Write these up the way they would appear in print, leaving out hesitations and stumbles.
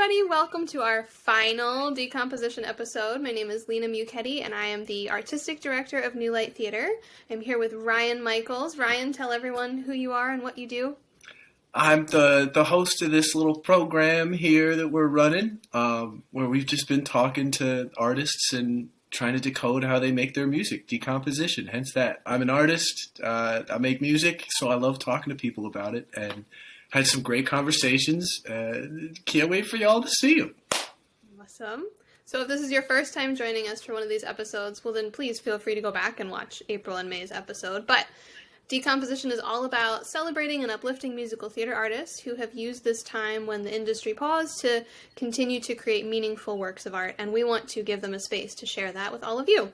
everybody. Welcome to our final decomposition episode. My name is Lena Muchetti, and I am the Artistic Director of New Light Theater. I'm here with Ryan Michaels. Ryan, tell everyone who you are and what you do. I'm the host of this little program here that we're running, where we've just been talking to artists and trying to decode how they make their music, decomposition, hence that. I'm an artist, I make music, so I love talking to people about it, and had some great conversations. Can't wait for y'all to see them. Awesome. So if this is your first time joining us for one of these episodes, well then please feel free to go back and watch April and May's episode. But Decomposition is all about celebrating and uplifting musical theater artists who have used this time when the industry paused to continue to create meaningful works of art, and we want to give them a space to share that with all of you.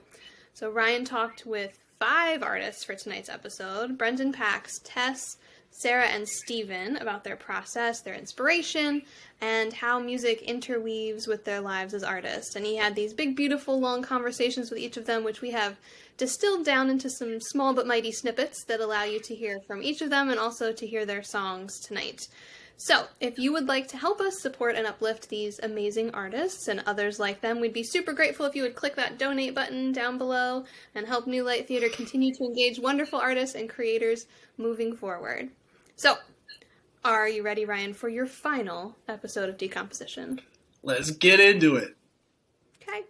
So Ryan talked with 5 artists for tonight's episode: Brendan Pax, Tess, Sarah, and Steven, about their process, their inspiration, and how music interweaves with their lives as artists. And he had these big, beautiful, long conversations with each of them, which we have distilled down into some small but mighty snippets that allow you to hear from each of them and also to hear their songs tonight. So, if you would like to help us support and uplift these amazing artists and others like them, we'd be super grateful if you would click that donate button down below and help New Light Theater continue to engage wonderful artists and creators moving forward. So, are you ready, Ryan, for your final episode of Decomposition? Let's get into it. Okay.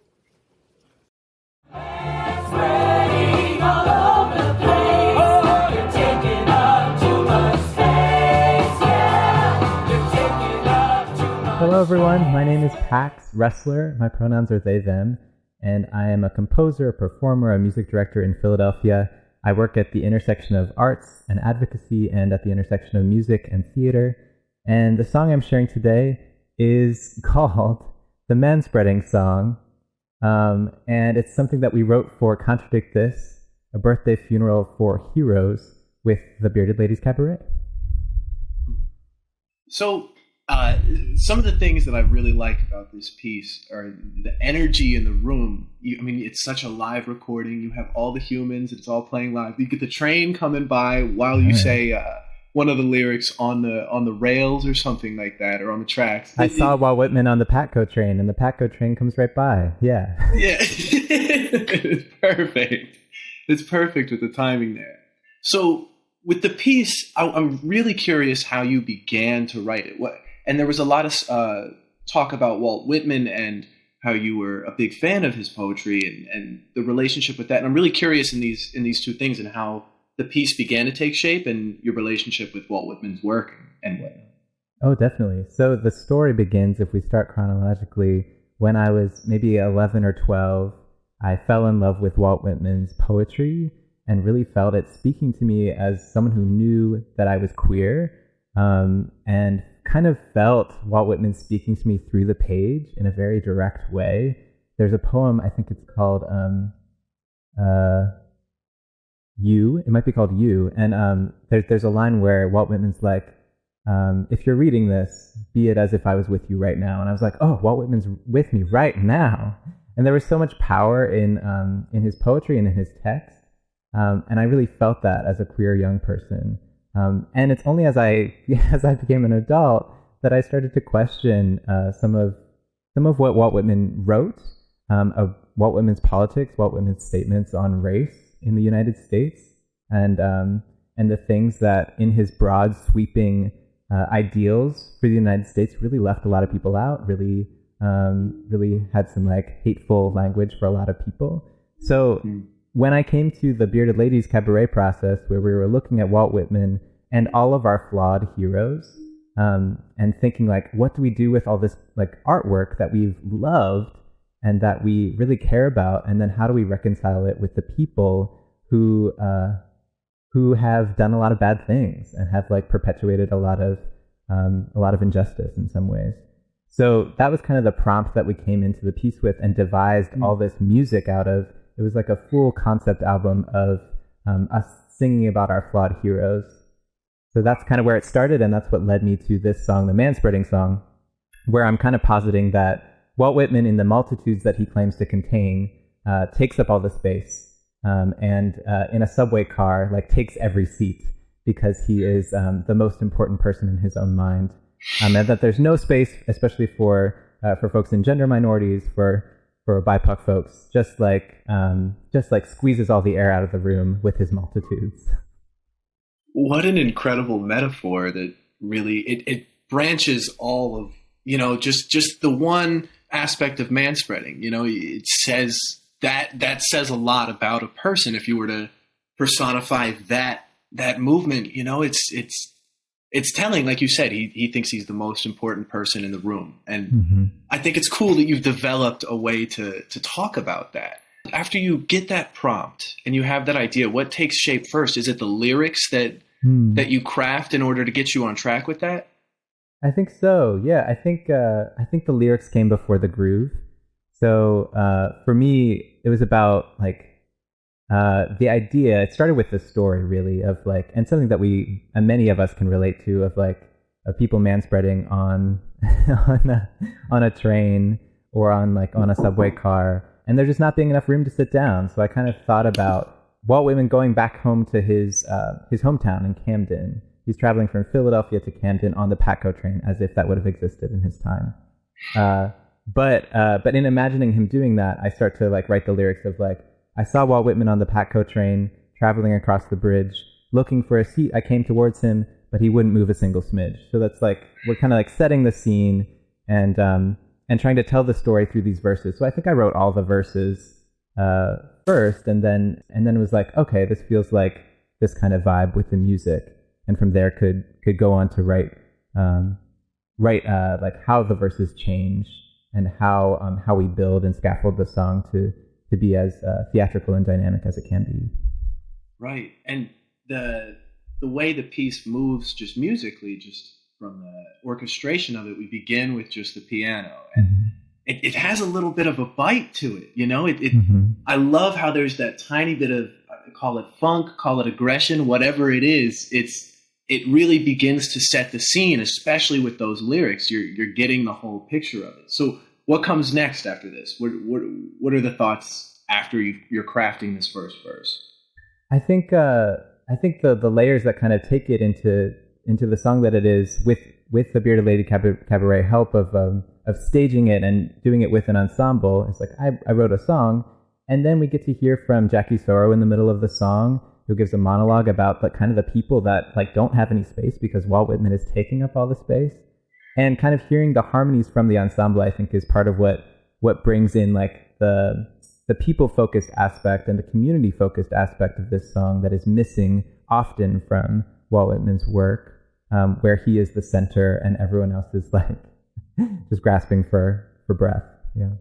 Hello everyone, my name is Pax Wrestler. My pronouns are they, them, and I am a composer, a performer, a music director in Philadelphia. I work at the intersection of arts and advocacy and at the intersection of music and theater. And the song I'm sharing today is called the Manspreading Song. And it's something that we wrote for Contradict This, a birthday funeral for heroes, with the Bearded Ladies Cabaret. So, some of the things that I really like about this piece are the energy in the room. It's such a live recording. You have all the humans. It's all playing live. You get the train coming by while you say one of the lyrics on the rails or something like that, or on the tracks. I saw Walt Whitman on the Patco train, and the Patco train comes right by. Yeah. Yeah. It's perfect. It's perfect with the timing there. So with the piece, I'm really curious how you began to write it. And there was a lot of talk about Walt Whitman and how you were a big fan of his poetry and the relationship with that. And I'm really curious in these two things and how the piece began to take shape and your relationship with Walt Whitman's work and whatnot. Oh, definitely. So the story begins, if we start chronologically, when I was maybe 11 or 12. I fell in love with Walt Whitman's poetry and really felt it speaking to me as someone who knew that I was queer, and kind of felt Walt Whitman speaking to me through the page in a very direct way. There's a poem, I think it's called You. It might be called You. And there's a line where Walt Whitman's like, if you're reading this, be it as if I was with you right now. And I was like, oh, Walt Whitman's with me right now. And there was so much power in his poetry and in his text. And I really felt that as a queer young person. And it's only as I became an adult that I started to question some of what Walt Whitman wrote, of Walt Whitman's politics, Walt Whitman's statements on race in the United States, and the things that in his broad, sweeping ideals for the United States really left a lot of people out. Really had some hateful language for a lot of people. So. When I came to the Bearded Ladies Cabaret process, where we were looking at Walt Whitman and all of our flawed heroes, and thinking what do we do with all this artwork that we've loved and that we really care about, and then how do we reconcile it with the people who have done a lot of bad things and have perpetuated a lot of injustice in some ways. So that was kind of the prompt that we came into the piece with and devised all this music out of. It was like a full concept album of us singing about our flawed heroes. So that's kind of where it started, and that's what led me to this song, the Manspreading Song, where I'm kind of positing that Walt Whitman, in the multitudes that he claims to contain, takes up all the space, and in a subway car, takes every seat, because he is the most important person in his own mind. and that there's no space, especially for folks in gender minorities, for BIPOC folks, just like squeezes all the air out of the room with his multitudes. What an incredible metaphor that really it branches all of, just the one aspect of manspreading. It says that says a lot about a person. If you were to personify that movement, it's telling. Like you said, he thinks he's the most important person in the room. And I think it's cool that you've developed a way to talk about that. After you get that prompt and you have that idea, what takes shape first? Is it the lyrics that you craft in order to get you on track with that? I think so. Yeah, I think the lyrics came before the groove. So for me, it was about the idea. It started with the story, really, of and something that many of us can relate to, of people manspreading on on a train or on a subway car, and there just not being enough room to sit down. So I kind of thought about Walt Whitman going back home to his hometown in Camden. He's traveling from Philadelphia to Camden on the Patco train, as if that would have existed in his time. But in imagining him doing that, I start to write the lyrics of I saw Walt Whitman on the Patco train, traveling across the bridge, looking for a seat. I came towards him, but he wouldn't move a single smidge. So that's we're kind of setting the scene and trying to tell the story through these verses. So I think I wrote all the verses first, and then it was okay, this feels like this kind of vibe with the music, and from there could go on to write how the verses change and how we build and scaffold the song to be as theatrical and dynamic as it can be. Right. And the way the piece moves just musically, just from the orchestration of it, we begin with just the piano. And it has a little bit of a bite to it, I love how there's that tiny bit of, call it funk, call it aggression, whatever it is, it really begins to set the scene, especially with those lyrics. You're getting the whole picture of it. So what comes next after this? What are the thoughts after you're crafting this first verse? I think the layers that kind of take it into the song that it is, with the Bearded Lady Cabaret help of staging it and doing it with an ensemble. It's I wrote a song, and then we get to hear from Jackie Sorrow in the middle of the song, who gives a monologue about kind of the people that don't have any space because Walt Whitman is taking up all the space. And kind of hearing the harmonies from the ensemble, I think, is part of what brings in the people-focused aspect and the community-focused aspect of this song that is missing often from Walt Whitman's work, where he is the center and everyone else is just grasping for breath. Yeah.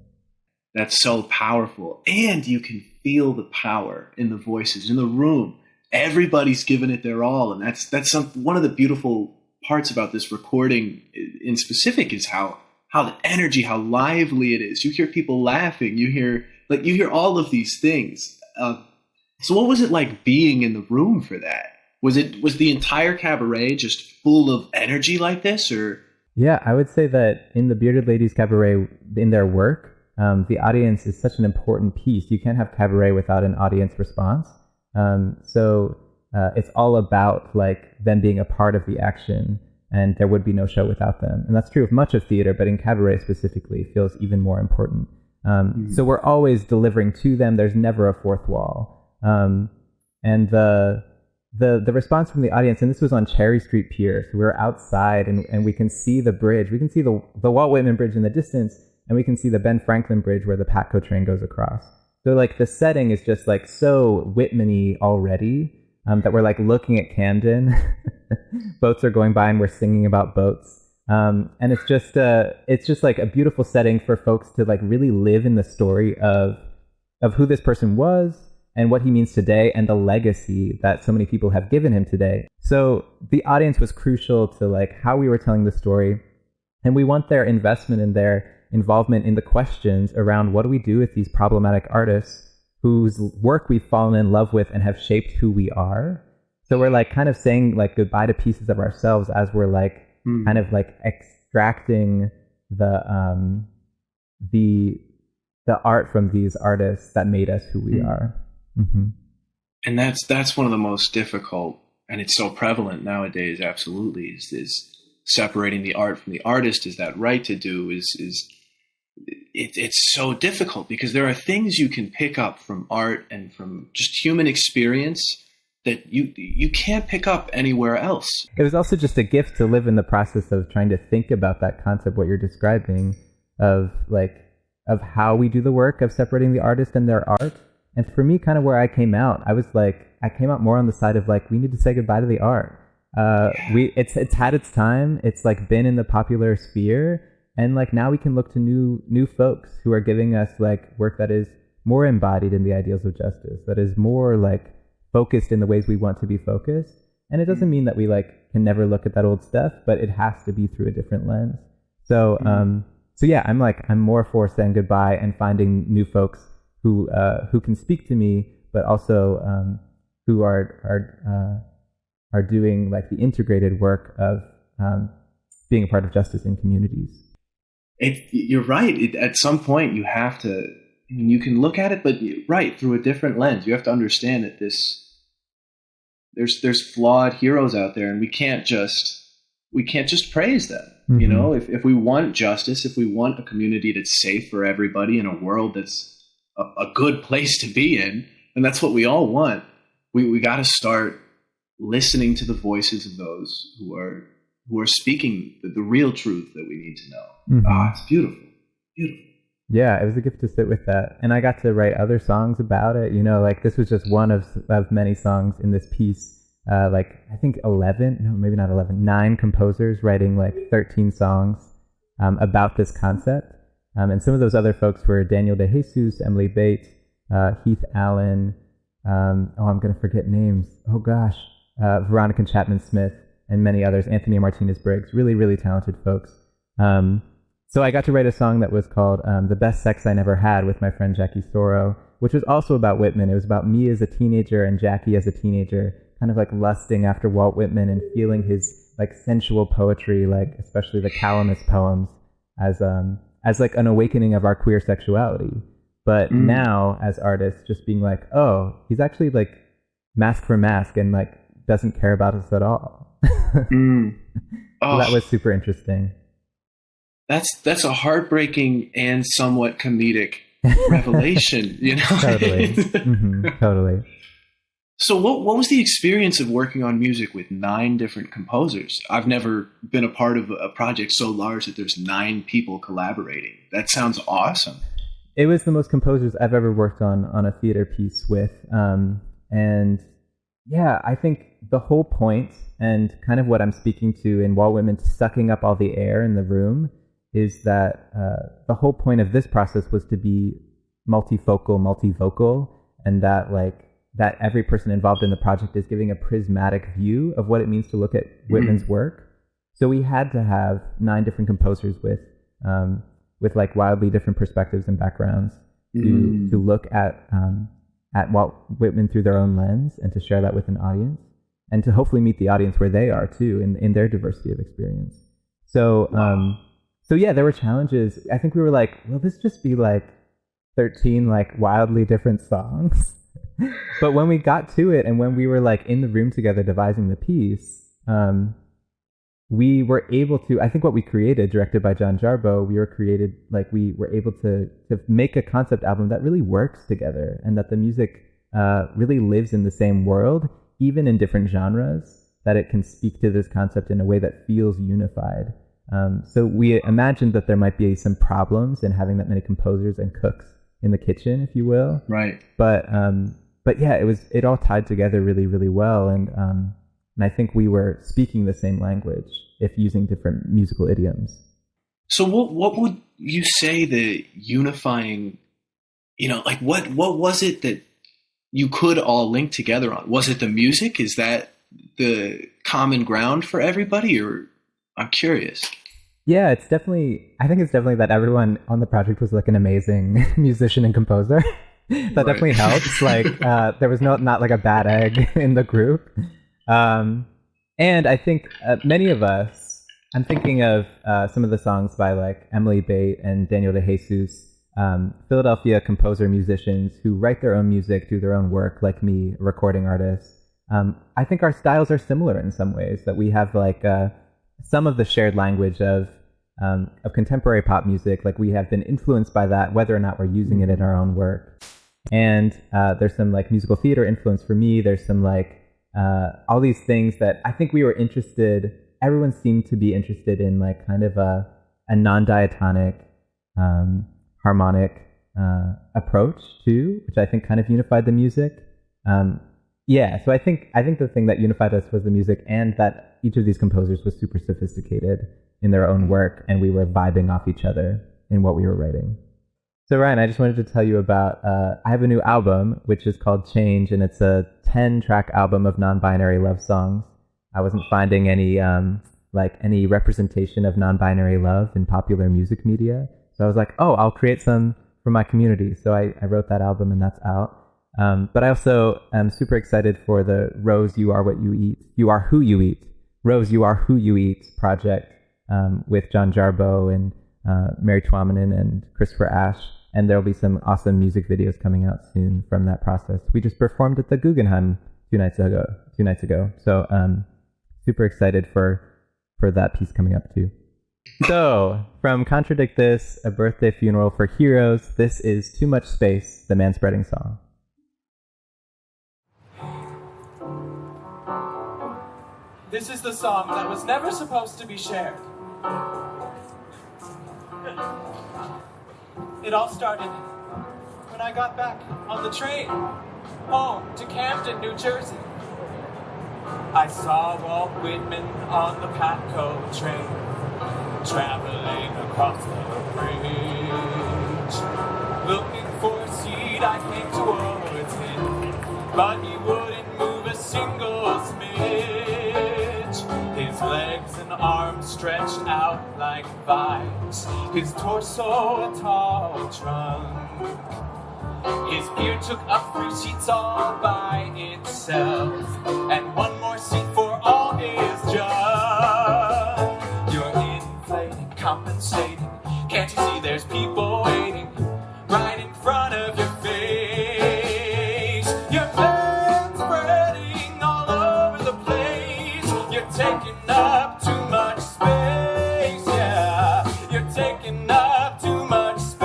That's so powerful. And you can feel the power in the voices, in the room. Everybody's giving it their all. And that's one of the beautiful parts about this recording in specific is how the energy, how lively it is. You hear people laughing. You hear all of these things. So what was it like being in the room for that? Was the entire cabaret just full of energy like this, or? Yeah, I would say that in the Bearded Ladies Cabaret, in their work, the audience is such an important piece. You can't have cabaret without an audience response. So it's all about them being a part of the action, and there would be no show without them. And that's true of much of theater, but in cabaret specifically, it feels even more important. So we're always delivering to them. There's never a fourth wall. And the response from the audience, and this was on Cherry Street Pier, so we were outside and we can see the bridge. We can see the Walt Whitman Bridge in the distance, and we can see the Ben Franklin Bridge where the Patco train goes across. So the setting is just so Whitman-y already, that we're looking at Camden. Boats are going by and we're singing about boats. And it's just a beautiful setting for folks to really live in the story of who this person was and what he means today and the legacy that so many people have given him today. So the audience was crucial to how we were telling the story, and we want their investment and their involvement in the questions around what do we do with these problematic artists whose work we've fallen in love with and have shaped who we are. So we're kind of saying goodbye to pieces of ourselves as we're kind of extracting the art from these artists that made us who we are. Mm-hmm. And that's one of the most difficult, and it's so prevalent nowadays, absolutely, is separating the art from the artist is that right to do it's so difficult, because there are things you can pick up from art and from just human experience that you can't pick up anywhere else. It was also just a gift to live in the process of trying to think about that concept, what you're describing, of how we do the work of separating the artist and their art. And for me, kind of where I came out, I came out more on the side of we need to say goodbye to the art. It's had its time. It's been in the popular sphere, and now we can look to new folks who are giving us work that is more embodied in the ideals of justice, that is more focused in the ways we want to be focused. And it doesn't mean that we can never look at that old stuff, but it has to be through a different lens. So yeah, I'm more for saying goodbye and finding new folks who can speak to me, but also who are doing the integrated work of being a part of justice in communities. You're right. At some point, you have to. I mean, you can look at it, but through a different lens. You have to understand that there's flawed heroes out there, and we can't just praise them. Mm-hmm. You know, if we want justice, if we want a community that's safe for everybody, in a world that's a good place to be in, and that's what we all want. We got to start listening to the voices of those who are speaking the real truth that we need to know. Mm-hmm. It's beautiful. Beautiful. Yeah, it was a gift to sit with that. And I got to write other songs about it. This was just one of many songs in this piece. I think 9 composers writing 13 songs about this concept. And some of those other folks were Daniel De Jesus, Emily Bates, Heath Allen. I'm going to forget names. Oh gosh. Veronica Chapman Smith, and many others, Anthony Martinez Briggs, really, really talented folks. So I got to write a song that was called The Best Sex I Never Had with my friend Jackie Soro, which was also about Whitman. It was about me as a teenager and Jackie as a teenager, kind of lusting after Walt Whitman and feeling his sensual poetry, especially the Calamus poems, as an awakening of our queer sexuality. But now, as artists, just being oh, he's actually mask for mask and doesn't care about us at all. So that was super interesting. That's a heartbreaking and somewhat comedic revelation, Totally. Mm-hmm, totally. So what was the experience of working on music with 9 different composers? I've never been a part of a project so large that there's 9 people collaborating. That sounds awesome. It was the most composers I've ever worked on a theater piece with. And yeah, I think the whole point, and kind of what I'm speaking to in Walt Whitman sucking up all the air in the room, is that the whole point of this process was to be multifocal, multivocal, and that every person involved in the project is giving a prismatic view of what it means to look at Whitman's work. So we had to have 9 different composers with wildly different perspectives and backgrounds to look at Walt Whitman through their own lens, and to share that with an audience, and to hopefully meet the audience where they are too, in their diversity of experience. So so yeah, there were challenges. I think we were will this just be 13 wildly different songs? But when we got to it, and when we were in the room together devising the piece, we were able to, I think what we created, directed by John Jarboe, we were able to make a concept album that really works together, and that the music really lives in the same world, even in different genres, that it can speak to this concept in a way that feels unified. So we imagined that there might be some problems in having that many composers and cooks in the kitchen, if you will. Right. But yeah, it all tied together really, really well. And I think we were speaking the same language, if using different musical idioms. So what would you say the unifying, what was it that you could all link together on? Was it the music? Is that the common ground for everybody, or I'm curious? Yeah, I think it's definitely that everyone on the project was an amazing musician and composer. That definitely helps. There was not a bad egg in the group. And I think many of us, I'm thinking of some of the songs by Emily Bate and Daniel De Jesus, Philadelphia composer musicians who write their own music, do their own work, like me, recording artists. I think our styles are similar in some ways, that we have some of the shared language of contemporary pop music. Like, we have been influenced by that, whether or not we're using it in our own work. And there's some like musical theater influence for me. There's some like all these things that I think we were interested. Everyone seemed to be interested in like kind of a non-diatonic, harmonic approach too, which I think kind of unified the music. So I think the thing that unified us was the music, and that each of these composers was super sophisticated in their own work, and we were vibing off each other in what we were writing. So Ryan, I just wanted to tell you about, I have a new album, which is called Change, and it's a 10-track album of non-binary love songs. I wasn't finding any representation of non-binary love in popular music media. So I was like, I'll create some for my community. So I wrote that album, and that's out. But I also am super excited for the Rose, You Are What You Eat. You Are Who You Eat. Rose, You Are Who You Eat project with John Jarboe and Mary Twominen and Christopher Ashe. And there'll be some awesome music videos coming out soon from that process. We just performed at the Guggenheim two nights ago. So super excited for that piece coming up too. So, from Contradict This, A Birthday Funeral for Heroes, this is Too Much Space, the Manspreading Song. This is the song that was never supposed to be shared. It all started when I got back on the train home to Camden, New Jersey. I saw Walt Whitman on the Patco train, traveling across the bridge. Looking for a seat, I came towards him, but he wouldn't move a single smidge. His legs and arms stretched out like vines, his torso a tall trunk. His beard took up 3 seats all by itself, and 1 more seat for all his junk. You're inflating, compensating. Can't you see there's people waiting right in front of your face? Your fan's spreading all over the place. You're taking up too much space, yeah. You're taking up too much space.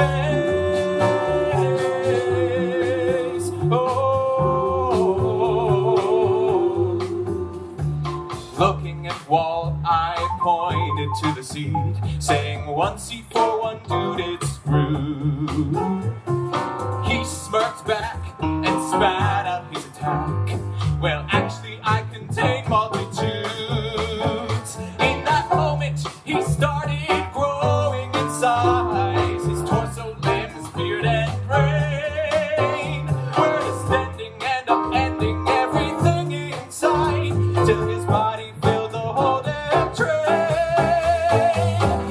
Looking at Walt, I pointed to the seat, saying 1 seat for 1 dude, it's rude. He smirked back and spat out his attack. Well, actually, I contain multitudes. In that moment, he started growing in size. His torso, limbs, beard, and brain were descending and upending everything inside, till his body filled the whole damn train.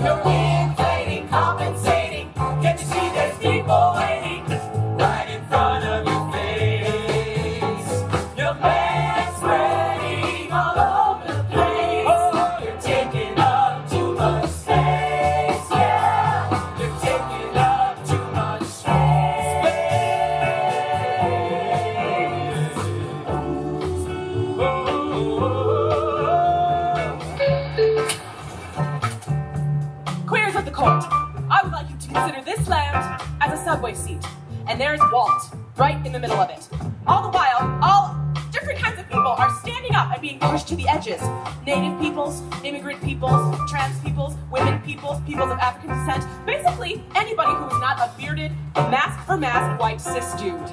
You're inflating, compensating. Can't you see there's people waiting right in front of your face? Your man's spreading all over the place. Oh, you're taking up too much space, yeah. You're taking up too much space. Queers of the court, I would like you to consider this land as a subway seat. And there's Walt, right in the middle of it. All the while, all different kinds of people are standing up and being pushed to the edges. Native peoples, immigrant peoples, trans peoples, women peoples, peoples of African descent. Basically, anybody who is not a bearded, mask-for-mask white cis dude.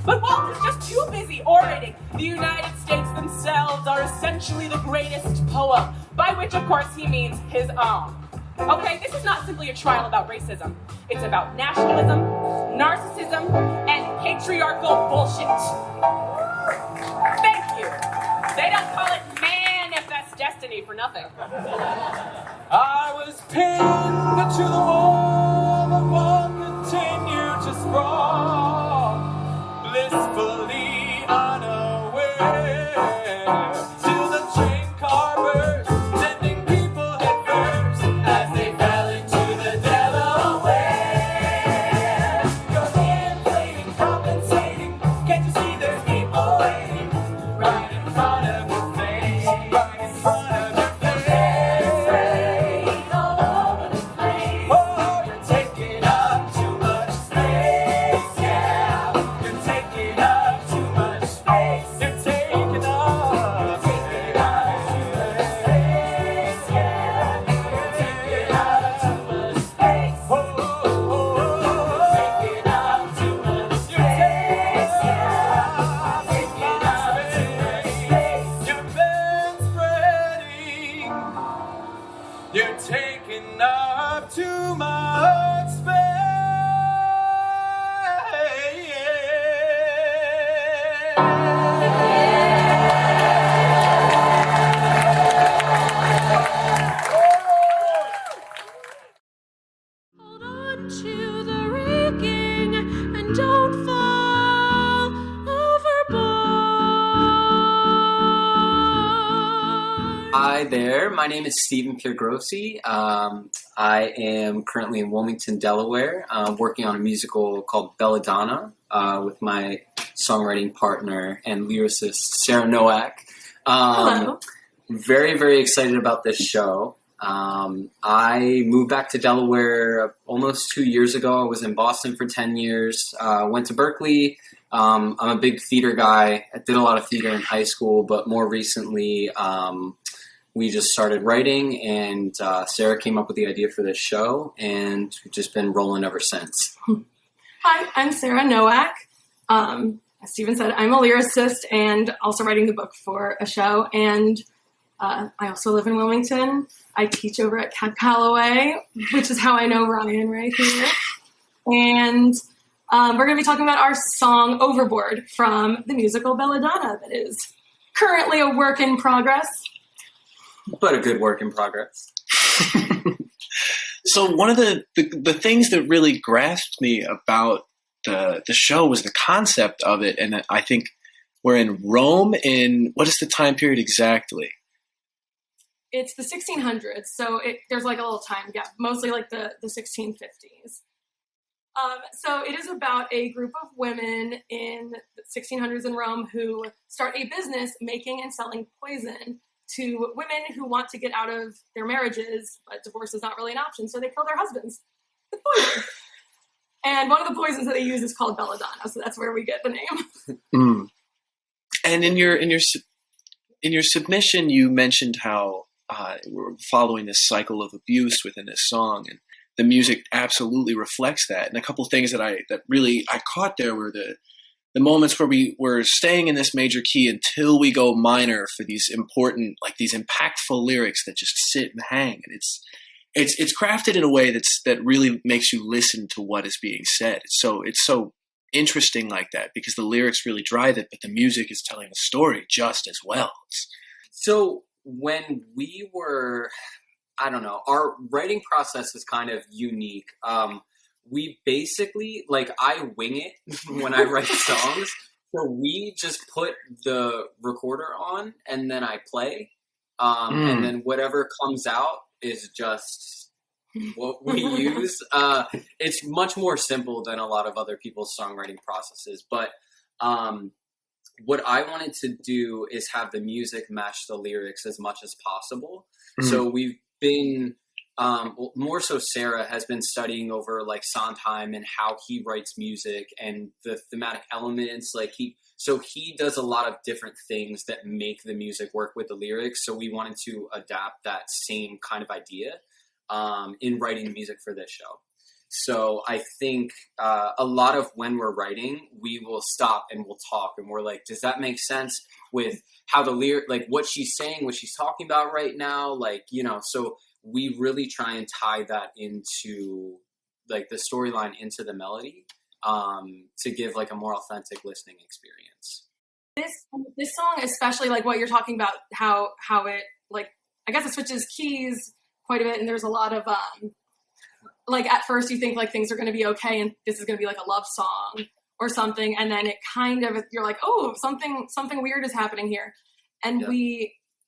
But Walt is just too busy orating. The United States themselves are essentially the greatest poem, by which, of course, he means his own. Okay, this is not simply a trial about racism. It's about nationalism, narcissism, and patriarchal bullshit. Thank you. They don't call it manifest destiny for nothing. I was pinned to the wall, the wall continued to sprawl, blissfully unaware, till the train car burst, sending people head first as they fell into the Delaware. You're inflating, compensating. Can't you see there's people waiting right in front of your face? Right in front of your face. Hi there. My name is Stephen Piergrossi. I am currently in Wilmington, Delaware, working on a musical called Belladonna with my songwriting partner and lyricist Sarah Nowak. Hello. Very, very excited about this show. I moved back to Delaware almost 2 years ago. I was in Boston for 10 years, went to Berkeley. I'm a big theater guy. I did a lot of theater in high school, but more recently, we just started writing, and Sarah came up with the idea for this show, and we've just been rolling ever since. Hi, I'm Sarah Nowak. As Stephen said, I'm a lyricist and also writing the book for a show. And I also live in Wilmington. I teach over at Cad Calloway, which is how I know Ryan right here. And we're going to be talking about our song Overboard from the musical Belladonna that is currently a work in progress. But a good work in progress. So one of the things that really grasped me about the show was the concept of it, and I think we're in Rome in, what is the time period exactly? It's the 1600s, so there's like a little time gap, mostly like the 1650s. So it is about a group of women in the 1600s in Rome who start a business making and selling poison to women who want to get out of their marriages, but divorce is not really an option, so they kill their husbands with poison. And one of the poisons that they use is called belladonna, so that's where we get the name. And in your submission, you mentioned how we're following this cycle of abuse within this song, and the music absolutely reflects that. And a couple of things that really I caught there were the moments where we were staying in this major key until we go minor for these important, like these impactful lyrics that just sit and hang. And it's crafted in a way that really makes you listen to what is being said. It's so interesting like that because the lyrics really drive it, but the music is telling a story just as well. So when we were, I don't know, our writing process is kind of unique. We basically, like, I wing it when I write songs. So we just put the recorder on and then I play. And then whatever comes out is just what we use. It's much more simple than a lot of other people's songwriting processes. But what I wanted to do is have the music match the lyrics as much as possible. So we've been... more so Sarah has been studying over like Sondheim and how he writes music and the thematic elements. He does a lot of different things that make the music work with the lyrics. So we wanted to adapt that same kind of idea in writing music for this show. So I think a lot of when we're writing, we will stop and we'll talk and we're like, does that make sense with how the lyric, like what she's saying, what she's talking about right now? So we really try and tie that into like the storyline into the melody to give like a more authentic listening experience. This song, especially like what you're talking about, how it, like, I guess it switches keys quite a bit, and there's a lot of like at first you think like things are going to be okay and this is going to be like a love song or something, and then it kind of, you're like, oh, something weird is happening here. And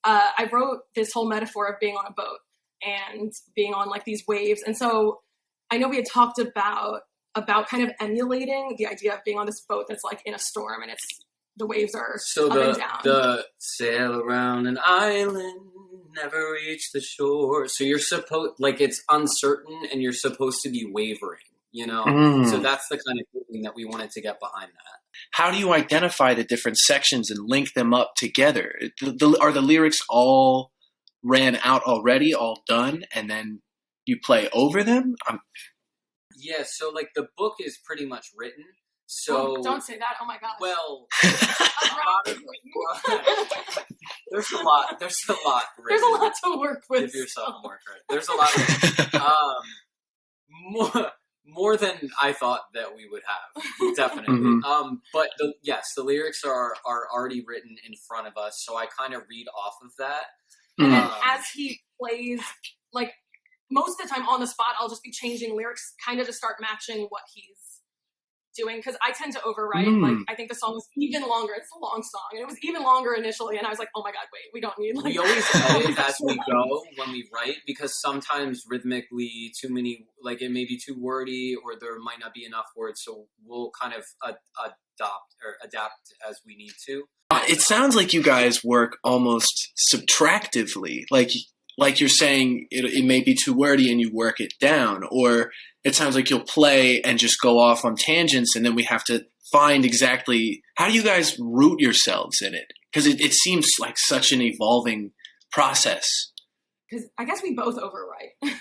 I wrote this whole metaphor of being on a boat and being on like these waves. And so I know we had talked about kind of emulating the idea of being on this boat that's like in a storm and the waves are up and down. The sail around an island, never reach the shore. So you're supposed, like, it's uncertain and you're supposed to be wavering, So that's the kind of feeling that we wanted to get behind that. How do you identify the different sections and link them up together? Are the lyrics all ran out already, all done, and then you play over them? Yeah, so like the book is pretty much written. So don't say that. Oh my gosh. Well, there's a lot. There's a lot. Written. There's a lot to work with. Give yourself more credit. There's a lot. More than I thought that we would have, definitely. But the lyrics are already written in front of us, so I kind of read off of that. And then as he plays, like most of the time on the spot, I'll just be changing lyrics kind of to start matching what he's doing, because I tend to overwrite. Like, I think the song was even longer. It's a long song, and it was even longer initially. And I was like, oh my god, wait, we don't need. Like, we always edit as we go when we write, because sometimes rhythmically too many, like it may be too wordy, or there might not be enough words. So we'll kind of adapt as we need to. It sounds like you guys work almost subtractively, like you're saying it may be too wordy and you work it down, or it sounds like you'll play and just go off on tangents, and then we have to find exactly how do you guys root yourselves in it, because it seems like such an evolving process. Because I guess we both overwrite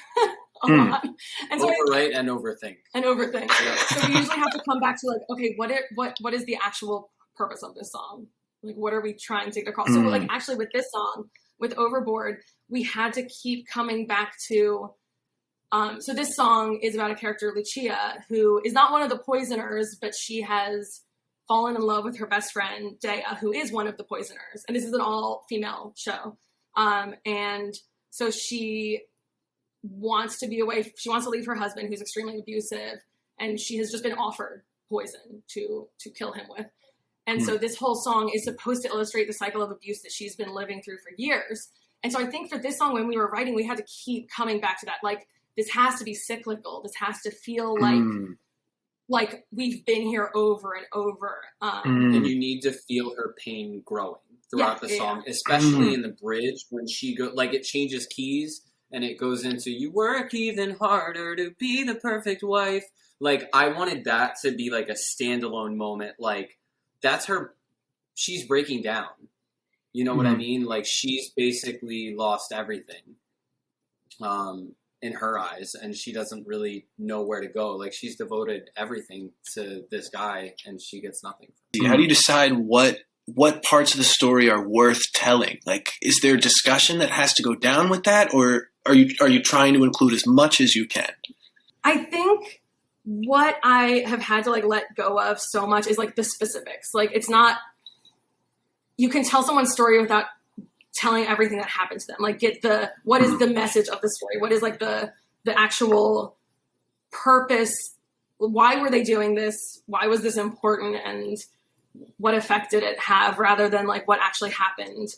a lot, and so overwrite and overthink. Yeah. So we usually have to come back to like, okay, what is the actual purpose of this song? Like, what are we trying to get across? So like, actually with this song, with Overboard, we had to keep coming back to, so this song is about a character, Lucia, who is not one of the poisoners, but she has fallen in love with her best friend, Dea, who is one of the poisoners. And this is an all-female show. And so she wants to be away. She wants to leave her husband, who's extremely abusive. And she has just been offered poison to kill him with. And so this whole song is supposed to illustrate the cycle of abuse that she's been living through for years. And so I think for this song, when we were writing, we had to keep coming back to that. Like, this has to be cyclical. This has to feel like we've been here over and over. And you need to feel her pain growing throughout the song, especially in the bridge when she like it changes keys and it goes into "you work even harder to be the perfect wife." Like, I wanted that to be like a standalone moment. Like, that's her. She's breaking down. You know what I mean? Like, she's basically lost everything. In her eyes, and she doesn't really know where to go. Like, she's devoted everything to this guy and she gets nothing. How do you decide what parts of the story are worth telling? Like, is there a discussion that has to go down with that, or are you trying to include as much as you can? I think what I have had to like let go of so much is like the specifics. Like, it's not, you can tell someone's story without telling everything that happened to them. Like, get what is the message of the story? What is like the actual purpose? Why were they doing this? Why was this important? And what effect did it have, rather than like what actually happened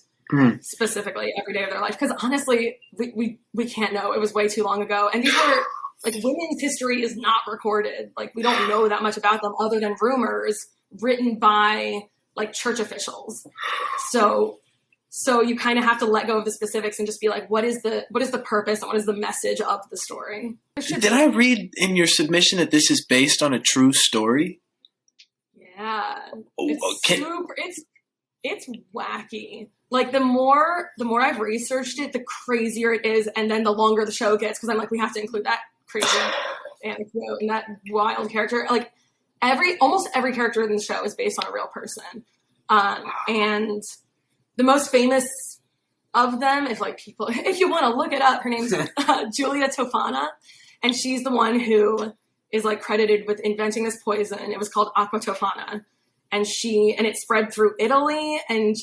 specifically every day of their life? Because honestly, we can't know. It was way too long ago. And these were like, women's history is not recorded. Like, we don't know that much about them other than rumors written by like church officials. So you kind of have to let go of the specifics and just be like, what is the purpose and what is the message of the story? Did I read in your submission that this is based on a true story? Yeah. It's wacky. Like, the more I've researched it, the crazier it is, and then the longer the show gets, because I'm like, we have to include that crazy anecdote and that wild character. Like, almost every character in the show is based on a real person. And the most famous of them, if you want to look it up, her name's Julia Tofana, and she's the one who is like credited with inventing this poison. It was called Aqua Tofana, and it spread through Italy, and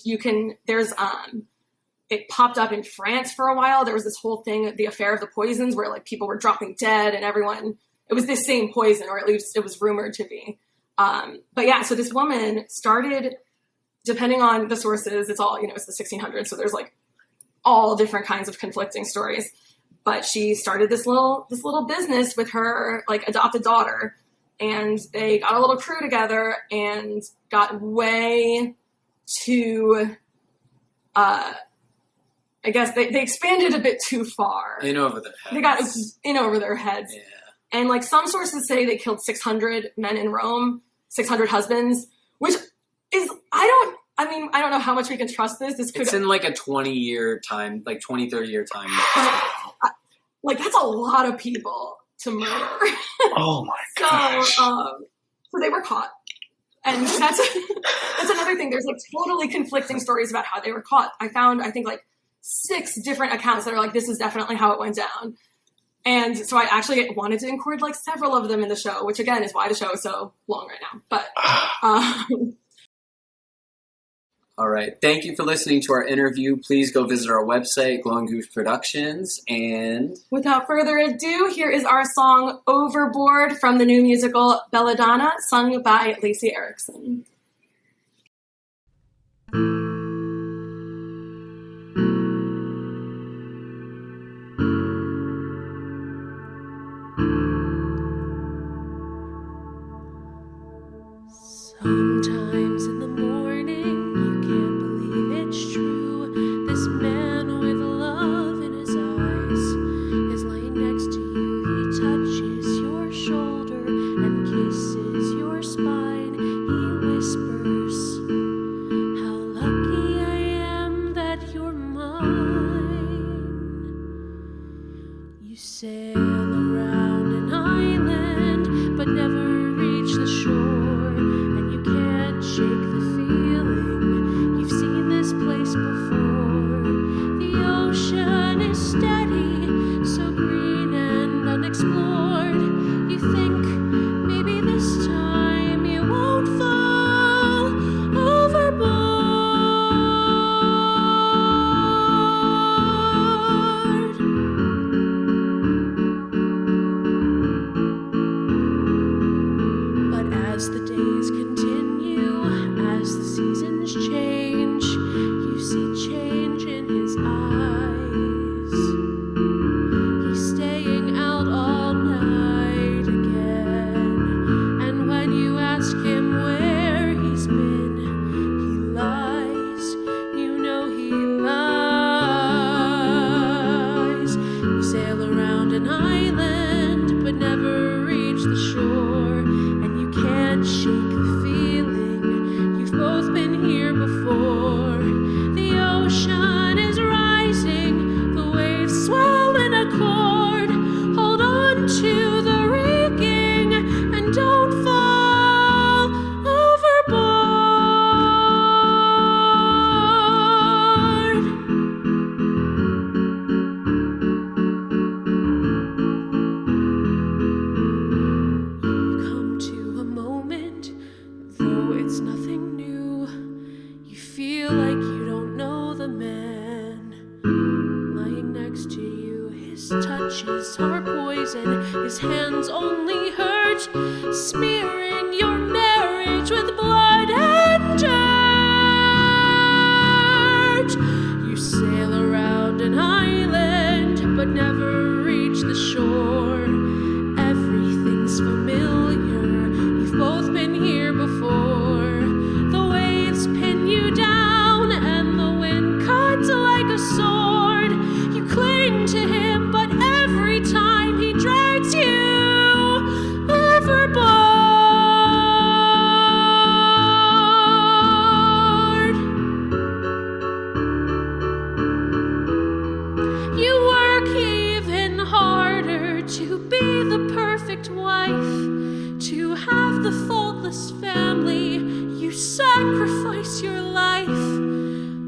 it popped up in France for a while. There was this whole thing, the affair of the poisons, where like people were dropping dead, and it was this same poison, or at least it was rumored to be. But yeah, so this woman started, depending on the sources, it's all, it's the 1600s. So there's like all different kinds of conflicting stories, but she started this little business with her like adopted daughter, and they got a little crew together and got way too, I guess they expanded a bit too far. In over their heads. They got in over their heads. Yeah. And like, some sources say they killed 600 men in Rome, 600 husbands, which is, I don't know how much we can trust this. It's in like a 20-year time, like 20, 30-year time. Like, that's a lot of people to murder. Oh my gosh. So they were caught. And that's another thing. There's like totally conflicting stories about how they were caught. I found, I think, like 6 different accounts that are like, this is definitely how it went down. And so I actually wanted to include like several of them in the show, which again is why the show is so long right now. But All right. Thank you for listening to our interview. Please go visit our website, Glowing Goose Productions. And Without further ado, here is our song Overboard from the new musical Belladonna, sung by Lacey Erickson. Sometimes in the morning, you can't believe it's true. This man with love in his eyes is lying next to you. He touches your shoulder and kisses your spine. He whispers, "How lucky I am that you're mine." You sail around an island, but never reach the shore. Shake the feeling, you've seen this place before. The ocean is steady, so green and unexplored. You think maybe this time you won't fall overboard. But as the days continue, as the seasons change, you see change in his eyes. He's staying out all night again, and when you ask him where he's been, he lies. You know he lies. You sail around an island, but never reach the shore, and you can't shake the feeling. You've both been here before. The ocean is rising, the waves swell in a chord. Hold on to the rigging and don't fall overboard. You come to a moment, though it's nothing new. You feel like you don't know the man lying next to you. His touches are poison, his hands only hurt, smearing your marriage with blood and dirt. You sail around an island, but never reach the shore. Everything's familiar, you've both been here before. The waves pin you down and the wind cuts like a sword. You cling to him, but every time he drags you overboard. You work even harder to be the perfect wife, to have the faultless family. You sacrifice your life,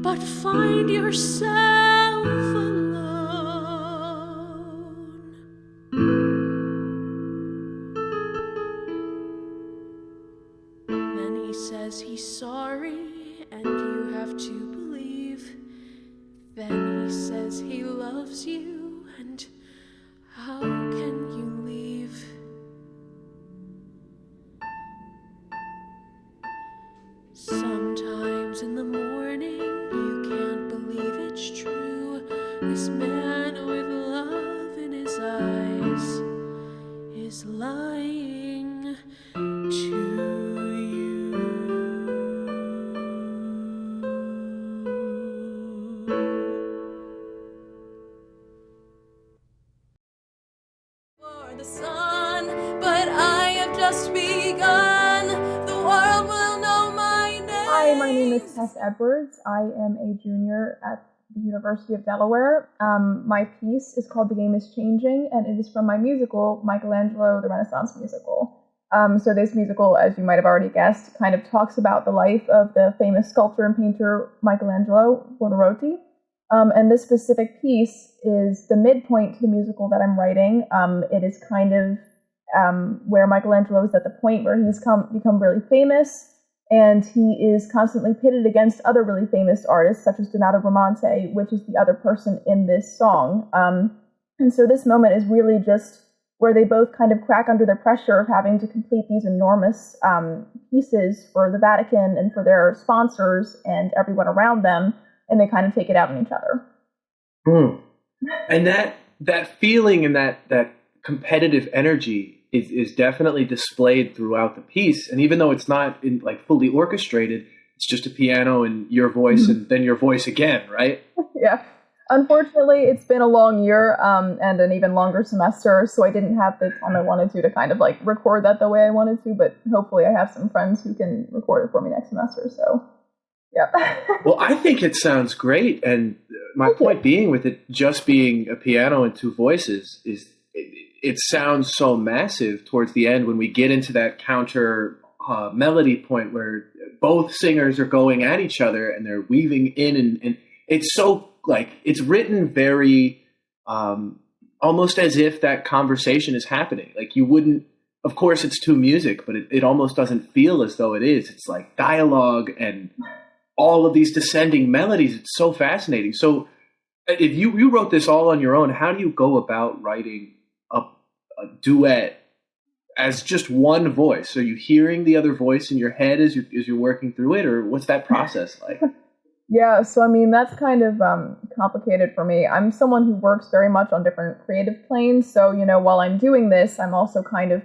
but find yourself alone. Then he says he's sorry, and you have to believe. Then he says he loves you, and how can you leave? Sometimes in the morning, you can't believe it's true. This man with love in his eyes is lying to you. For the sun, but I have just begun. The world will know my name. Hi, my name is Tess Edwards. I am a junior at the University of Delaware. My piece is called The Game is Changing, and it is from my musical, Michelangelo, the Renaissance Musical. So this musical, as you might have already guessed, kind of talks about the life of the famous sculptor and painter Michelangelo Buonarroti. And this specific piece is the midpoint to the musical that I'm writing. It is kind of where Michelangelo is at the point where he's become really famous, and he is constantly pitted against other really famous artists, such as Donato Bramante, which is the other person in this song. And so this moment is really just where they both kind of crack under the pressure of having to complete these enormous pieces for the Vatican and for their sponsors and everyone around them, and they kind of take it out on each other. And that feeling and that competitive energy is definitely displayed throughout the piece. And even though it's not fully orchestrated, it's just a piano and your voice and then your voice again, right? Yeah. Unfortunately, it's been a long year and an even longer semester, so I didn't have the time I wanted to kind of record that the way I wanted to, but hopefully I have some friends who can record it for me next semester, so yeah. Well, I think it sounds great, and my point being with it just being a piano and two voices is it sounds so massive towards the end when we get into that counter melody point where both singers are going at each other and they're weaving in and it's so it's written very almost as if that conversation is happening. You wouldn't, of course it's to music, but it almost doesn't feel as though it is. It's like dialogue and all of these descending melodies. It's so fascinating. So if you wrote this all on your own, how do you go about writing a duet as just one voice? Are you hearing the other voice in your head as you're working through it, or what's that process like? Yeah, so I mean, that's kind of complicated for me. I'm someone who works very much on different creative planes. So, while I'm doing this, I'm also kind of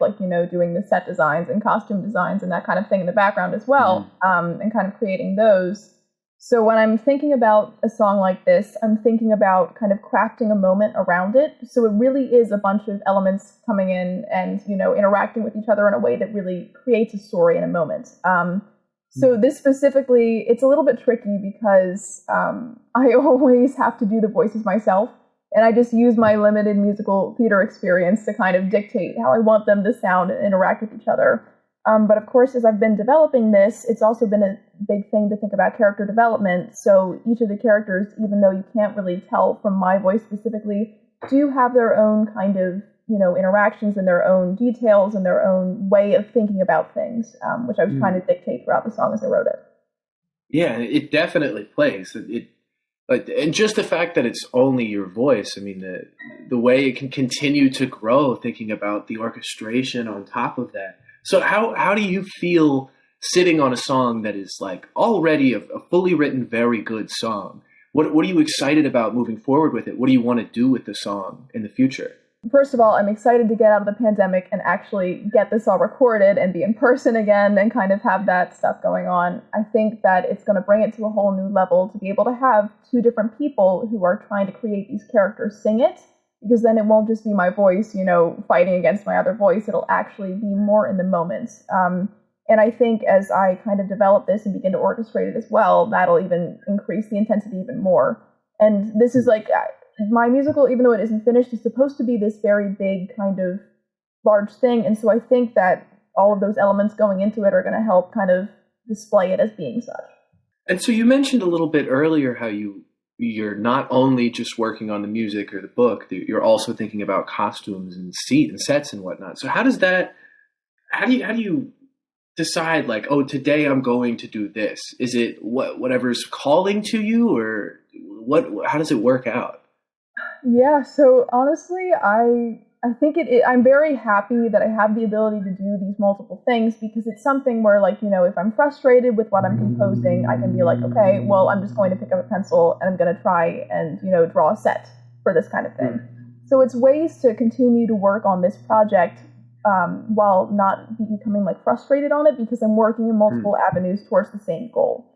doing the set designs and costume designs and that kind of thing in the background as well, and kind of creating those. So when I'm thinking about a song like this, I'm thinking about kind of crafting a moment around it. So it really is a bunch of elements coming in and, interacting with each other in a way that really creates a story in a moment. So this specifically, it's a little bit tricky because I always have to do the voices myself. And I just use my limited musical theater experience to kind of dictate how I want them to sound and interact with each other. But of course, as I've been developing this, it's also been a big thing to think about character development. So each of the characters, even though you can't really tell from my voice specifically, do have their own kind of, interactions and their own details and their own way of thinking about things, which I was trying to dictate throughout the song as I wrote it. Yeah, it definitely plays. And just the fact that it's only your voice, I mean, the way it can continue to grow, thinking about the orchestration on top of that. So how do you feel sitting on a song that is already a fully written, very good song? What are you excited about moving forward with it? What do you want to do with the song in the future? First of all, I'm excited to get out of the pandemic and actually get this all recorded and be in person again and kind of have that stuff going on. I think that it's going to bring it to a whole new level to be able to have two different people who are trying to create these characters sing it, because then it won't just be my voice, fighting against my other voice. It'll actually be more in the moment. And I think as I kind of develop this and begin to orchestrate it as well, that'll even increase the intensity even more. And this is my musical, even though it isn't finished, is supposed to be this very big kind of large thing. And so I think that all of those elements going into it are going to help kind of display it as being such. And so you mentioned a little bit earlier how you're not only just working on the music or the book, you're also thinking about costumes and sets and whatnot. So how do you decide today I'm going to do this? Is it whatever's calling to you, or how does it work out? Yeah, so honestly, I think I'm very happy that I have the ability to do these multiple things, because it's something where if I'm frustrated with what I'm composing, I can be okay, well, I'm just going to pick up a pencil and I'm going to try and, draw a set for this kind of thing. So it's ways to continue to work on this project while not becoming frustrated on it, because I'm working in multiple avenues towards the same goal.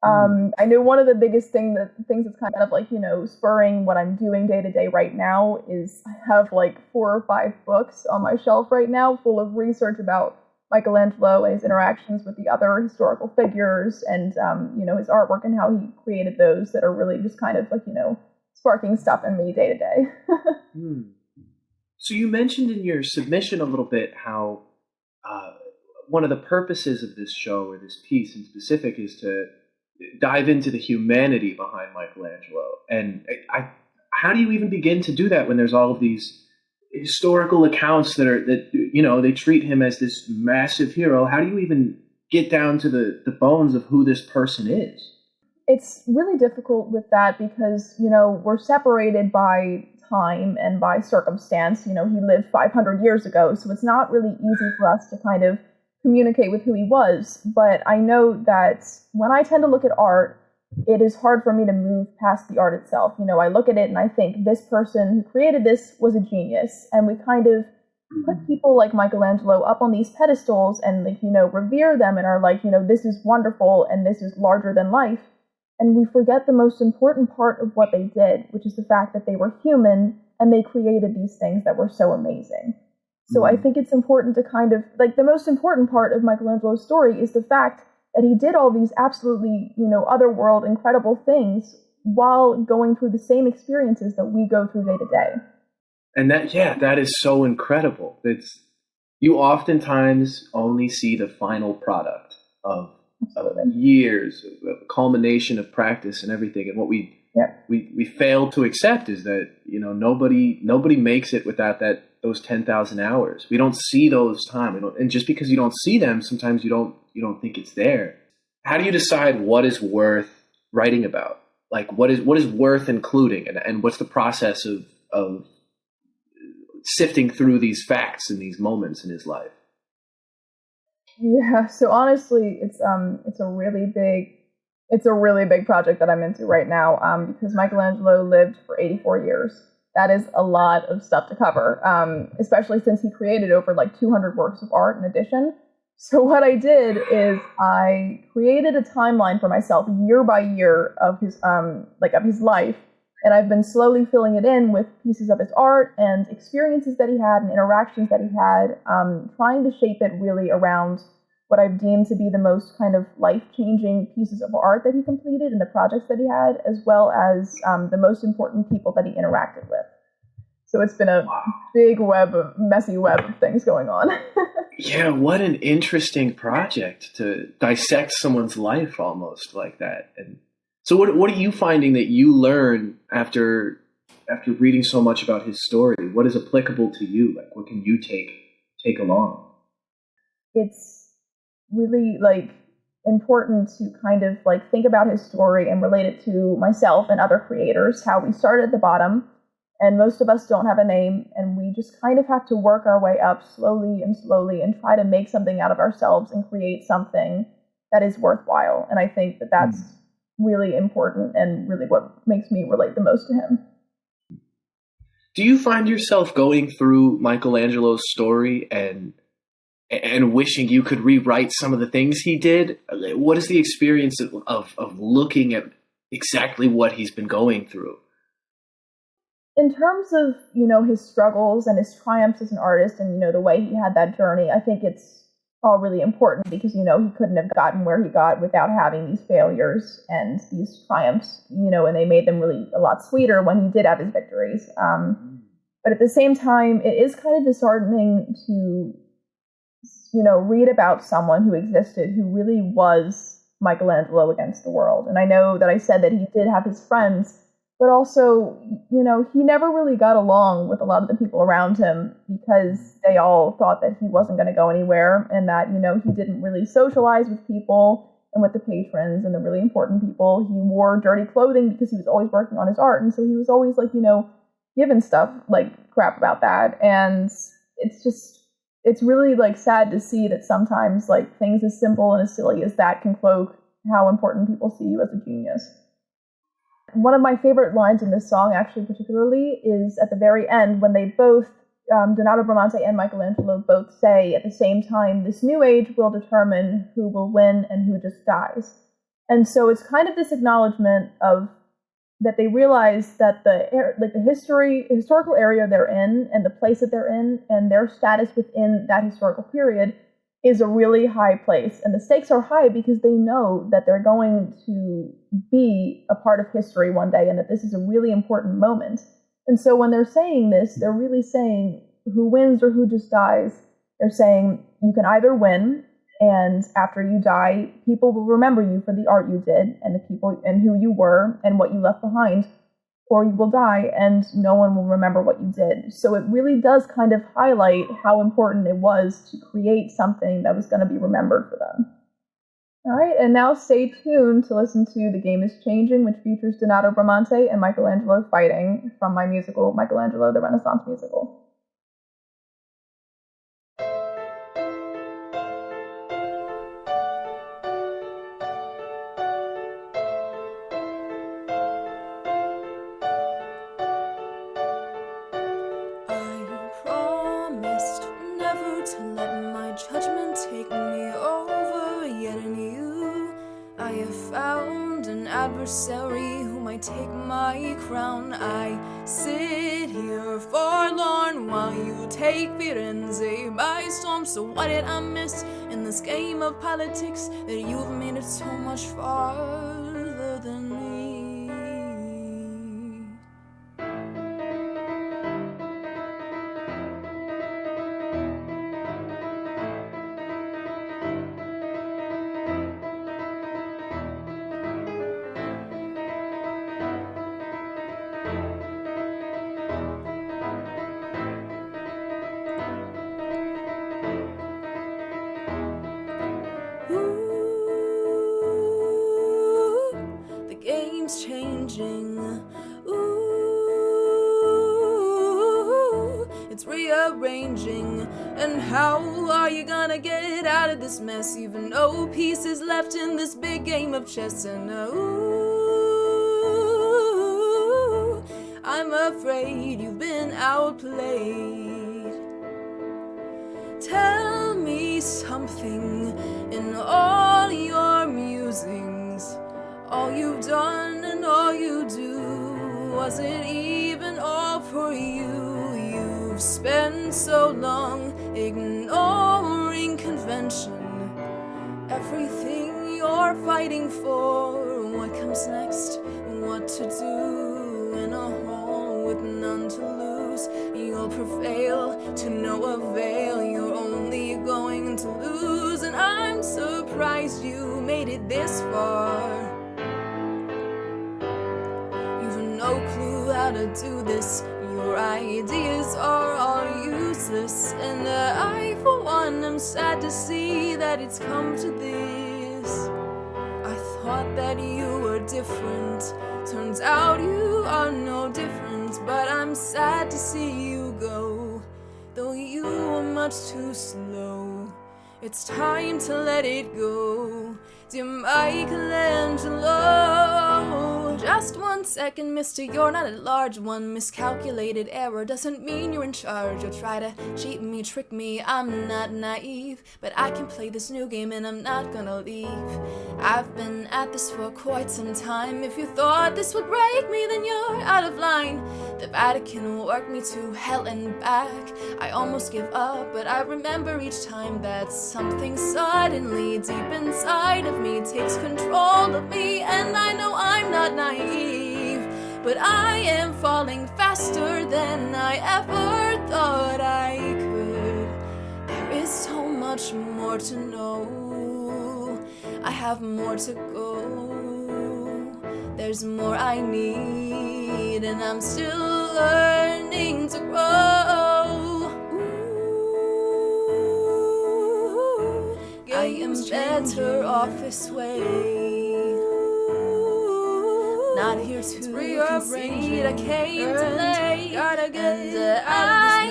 I know one of the biggest things that's kind of spurring what I'm doing day to day right now is I have 4 or 5 books on my shelf right now full of research about Michelangelo and his interactions with the other historical figures and, his artwork and how he created those that are really just kind of sparking stuff in me day to day. So you mentioned in your submission a little bit how one of the purposes of this show or this piece in specific is to dive into the humanity behind Michelangelo. And how do you even begin to do that when there's all of these historical accounts that they treat him as this massive hero? How do you even get down to the bones of who this person is? It's really difficult with that because, we're separated by time and by circumstance. He lived 500 years ago, so it's not really easy for us to kind of communicate with who he was. But I know that when I tend to look at art, it is hard for me to move past the art itself. I look at it and I think this person who created this was a genius. And we kind of put people like Michelangelo up on these pedestals and, revere them and are like, this is wonderful and this is larger than life. And we forget the most important part of what they did, which is the fact that they were human and they created these things that were so amazing. So I think it's important to kind of, the most important part of Michelangelo's story is the fact that he did all these absolutely, otherworld, incredible things while going through the same experiences that we go through day to day. And that is so incredible. You oftentimes only see the final product of years of culmination of practice and everything. And what we fail to accept is that nobody makes it without those 10,000 hours. We don't see those time, and just because you don't see them, sometimes you don't think it's there. How do you decide what is worth writing about? Like what is worth including, and what's the process of sifting through these facts and these moments in his life? Yeah, so honestly, it's a really big project that I'm into right now, because Michelangelo lived for 84 years. That is a lot of stuff to cover, especially since he created over 200 works of art in addition. So what I did is I created a timeline for myself year by year of his life, and I've been slowly filling it in with pieces of his art and experiences that he had and interactions that he had, trying to shape it really around what I've deemed to be the most kind of life-changing pieces of art that he completed and the projects that he had, as well as the most important people that he interacted with. So it's been a big messy web of things going on. Yeah, what an interesting project to dissect someone's life almost like that. And so what are you finding that you learn after reading so much about his story? What is applicable to you? What can you take along? It's really important to kind of think about his story and relate it to myself and other creators, how we started at the bottom, and most of us don't have a name, and we just kind of have to work our way up slowly and try to make something out of ourselves and create something that is worthwhile. And I think that that's really important and really what makes me relate the most to him. Do you find yourself going through Michelangelo's story and wishing you could rewrite some of the things he did? What is the experience of looking at exactly what he's been going through? In terms of, his struggles and his triumphs as an artist and, the way he had that journey, I think it's all really important because, he couldn't have gotten where he got without having these failures and these triumphs, and they made them really a lot sweeter when he did have his victories. But at the same time, it is kind of disheartening to read about someone who existed who really was Michelangelo against the world. And I know that I said that he did have his friends, but also, he never really got along with a lot of the people around him because they all thought that he wasn't going to go anywhere and that, he didn't really socialize with people and with the patrons and the really important people. He wore dirty clothing because he was always working on his art. And so he was always given stuff crap about that. And it's really sad to see that sometimes things as simple and as silly as that can cloak how important people see you as a genius. One of my favorite lines in this song, actually, particularly, is at the very end when they both, Donato Bramante and Michelangelo, both say at the same time, "This new age will determine who will win and who just dies." And so it's kind of this acknowledgement of that they realize that the historical area they're in and the place that they're in and their status within that historical period is a really high place. And the stakes are high because they know that they're going to be a part of history one day and that this is a really important moment. And so when they're saying this, they're really saying who wins or who just dies. They're saying you can either win, and after you die, people will remember you for the art you did and the people and who you were and what you left behind, or you will die and no one will remember what you did. So it really does kind of highlight how important it was to create something that was going to be remembered for them. Alright, and now stay tuned to listen to The Game is Changing, which features Donato Bramante and Michelangelo fighting from my musical, Michelangelo, the Renaissance musical. I promised never to let my judgment take me over, yet in you I have found an adversary who might take my crown. I sit here forlorn while you take Firenze by storm. So what did I miss in this game of politics that you've made it so much farther than me? Ooh, the game's changing. Ooh, it's rearranging. And how are you gonna get out of this mess? Even no pieces left in this big game of chess. And ooh, I'm afraid you've been outplayed. Tell me something in all your musings, all you've done and all you do. Was it even all for you? You've spent so long ignoring convention, everything you're fighting for. What comes next? What to do in a hall with none to lose? You'll prevail to no avail. You're only going to lose, and I'm surprised you made it this far. You've no clue how to do this. Your ideas are all useless, and I, for one, am sad to see that it's come to this. I thought that you were different. Turns out you are no different, but I'm sad to see you go. Though you were much too slow, it's time to let it go. Dear Michelangelo, just 1 second, mister, you're not a large one. Miscalculated error doesn't mean you're in charge. You'll try to cheat me, trick me, I'm not naive, but I can play this new game and I'm not gonna leave. I've been at this for quite some time. If you thought this would break me, then you're out of line. The Vatican worked me to hell and back. I almost give up, but I remember each time that something suddenly deep inside of me takes control of me. And I know I'm not naive, but I am falling faster than I ever thought I could. There is so much more to know. I have more to go. There's more I need, and I'm still learning to grow. Ooh, I am better off this way. Not here to concede, I came to late, and I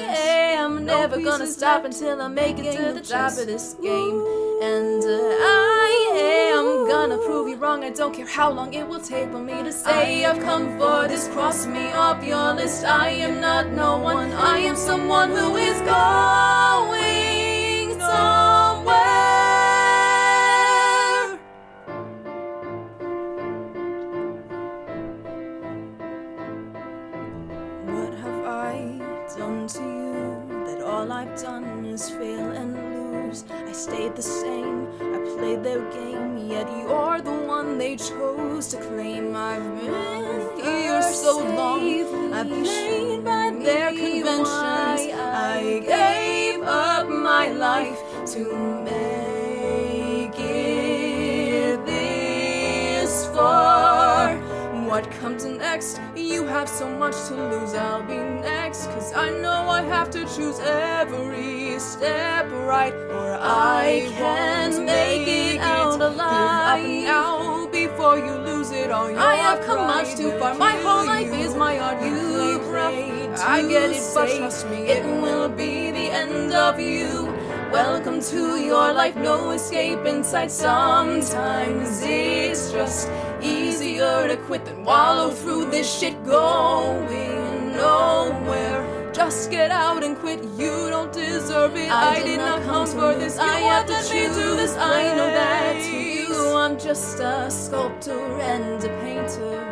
am never gonna stop until I make it to the top of this game. And I am gonna prove you wrong. I don't care how long it will take for me to say I've come for this. Cross me off your list. I am not no one. I am someone who is going somewhere. What have I done to you that all I've done is fail and lose? I stayed the same, I played their game, yet you're the one they chose to claim. I've been here so long, I've been chained by their conventions. I gave up my life to make it this far. What comes next. You have so much to lose, I'll be next. Cause I know I have to choose every step right, or I can't make it out alive. Give up now before you lose it all. I have come much too far, my whole life is my art. You pray, I get it, but trust me, it will be the end of you. Welcome to your life, no escape inside. Sometimes it's just easier to quit than wallow through this shit going nowhere. Just get out and quit, you don't deserve it. I did not come for this, I have to choose this. I know that to you, I'm just a sculptor and a painter,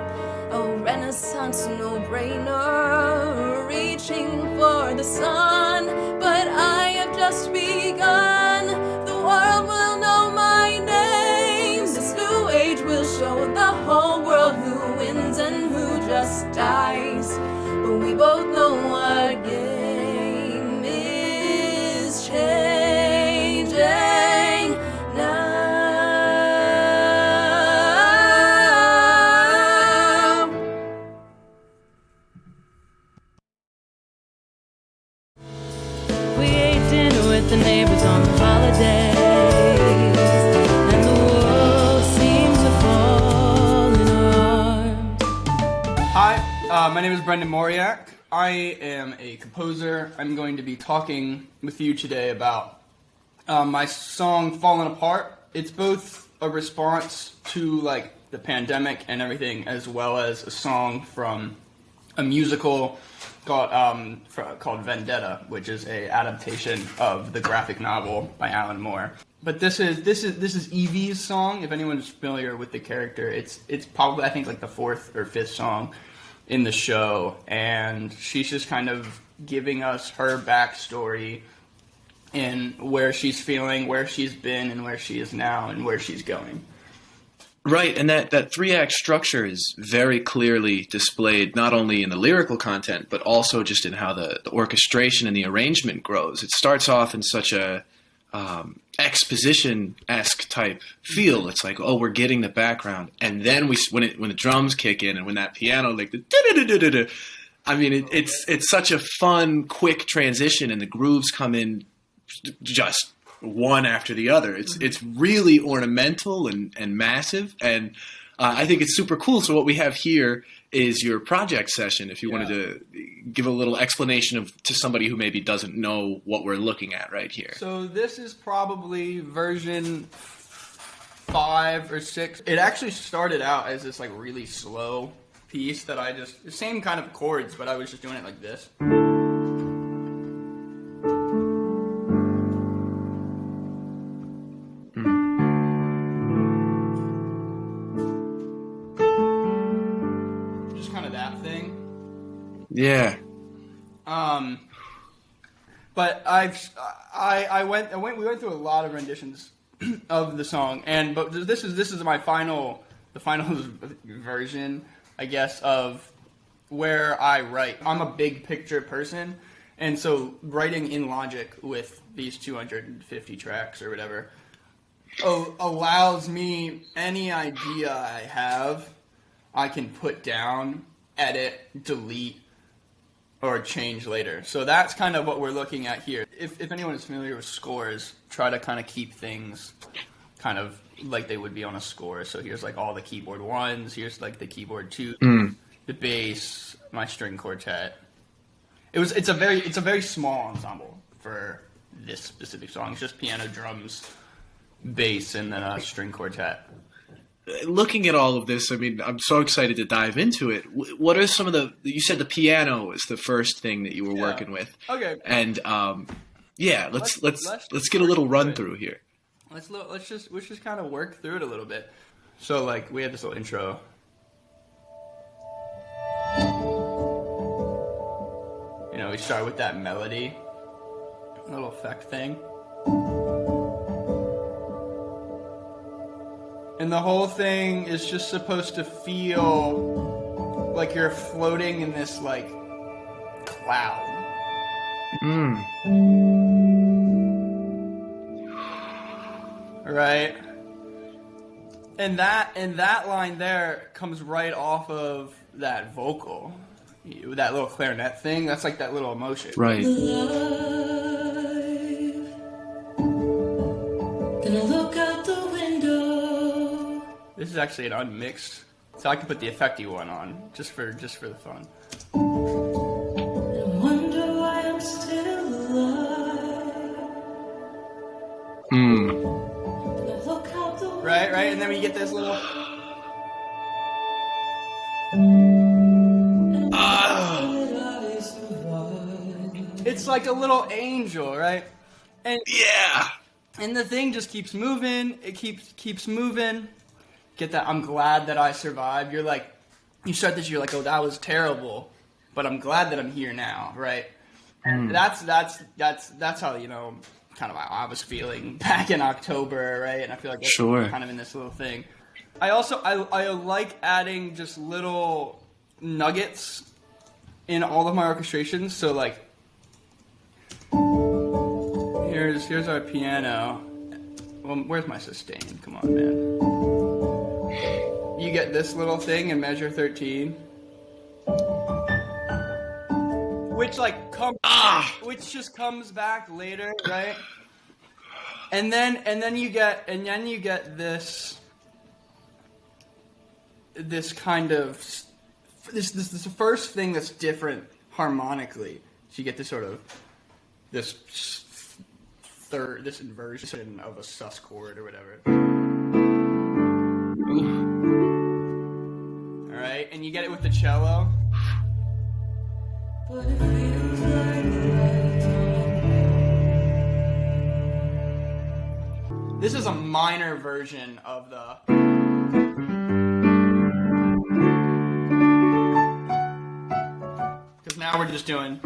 a Renaissance no-brainer, reaching for the sun. But I have just begun, the world will know my name. This new age will show the whole world who wins and who just dies. But we both know our game is changing now. We ate dinner with the neighbors on the holidays, and the world seemed to fall in our arms. Hi, my name is Brendan Moriak. I am a composer. I'm going to be talking with you today about my song Fallen Apart. It's both a response to like the pandemic and everything, as well as a song from a musical called Vendetta, which is a adaptation of the graphic novel by Alan Moore. But this is Evie's song. If anyone's familiar with the character, it's probably, I think, like the fourth or fifth song in the show, and she's just kind of giving us her backstory and where she's feeling, where she's been, and where she is now, and where she's going. Right, and that three-act structure is very clearly displayed not only in the lyrical content, but also just in how the orchestration and the arrangement grows. It starts off in such a exposition-esque type feel. It's like, oh, we're getting the background, and then when the drums kick in and when that piano, like the da-da-da-da-da-da, I mean, it's such a fun, quick transition, and the grooves come in just one after the other. It's really ornamental and massive, and I think it's super cool. So what we have here is your project session. If you wanted to give a little explanation to somebody who maybe doesn't know what we're looking at right here. So this is probably version 5 or 6. It actually started out as this like really slow piece that I just, the same kind of chords, but I was just doing it like this. Yeah. But we went through a lot of renditions of the song, but this is the final version, I guess, of where I write. I'm a big picture person, and so writing in Logic with these 250 tracks or whatever allows me any idea I have, I can put down, edit, delete, or change later. So that's kind of what we're looking at here. If anyone is familiar with scores, try to kind of keep things kind of like they would be on a score. So here's like all the keyboard ones, here's like the keyboard two, the bass, my string quartet. It's a very small ensemble for this specific song. It's just piano, drums, bass, and then a string quartet. Looking at all of this, I mean, I'm so excited to dive into it. What are some of you said the piano is the first thing that you were working with. Okay. And let's get a little run through here. Let's just kind of work through it a little bit. So like we have this little intro. You know, we start with that melody, little effect thing. And the whole thing is just supposed to feel like you're floating in this, like, cloud. Right? And that line there comes right off of that vocal, that little clarinet thing. That's like that little emotion. Right. Gonna look out the window. This is actually an unmixed, so I can put the effecty one on just for the fun. And wonder why I'm still alive. Gonna look out the window. Right, and then we get this little. It's like a little angel, right? And Yeah. And the thing just keeps moving. It keeps moving. Get that? I'm glad that I survived. You're like, you start this. You're like, oh, that was terrible, but I'm glad that I'm here now, right? And that's how, you know, kind of how I was feeling back in October, right? And I feel like that's Sure. kind of in this little thing. I also I like adding just little nuggets in all of my orchestrations. So like, here's our piano. Well, where's my sustain? Come on, man. You get this little thing in measure 13, which like which just comes back later, right? And then you get this kind of this first thing that's different harmonically. So you get this sort of this inversion of a sus chord or whatever. All right, and you get it with the cello. But it feels like the right This is a minor version of the. Because now we're just doing.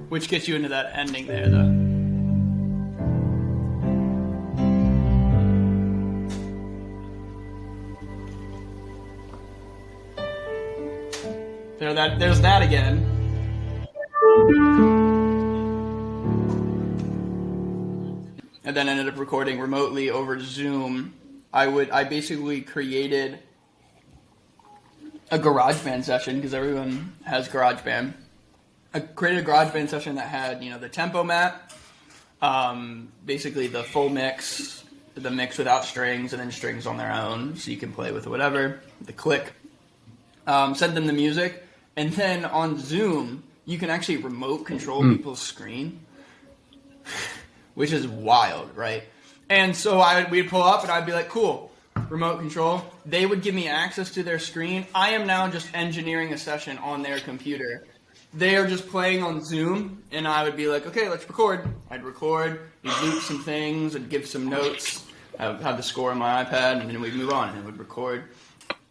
Which gets you into that ending there, though. There's that again. And then ended up recording remotely over Zoom. I basically created a GarageBand session because everyone has GarageBand. I created a GarageBand session that had, you know, the tempo map, basically the full mix, the mix without strings, and then strings on their own, so you can play with whatever, the click. Send them the music, and then on Zoom, you can actually remote control people's screen, which is wild, right? And so we'd pull up, and I'd be like, cool, remote control. They would give me access to their screen. I am now just engineering a session on their computer. They are just playing on Zoom, and I would be like, okay, let's record. I'd record, we'd loop some things, and give some notes. I would have the score on my iPad, and then we'd move on, and it would record.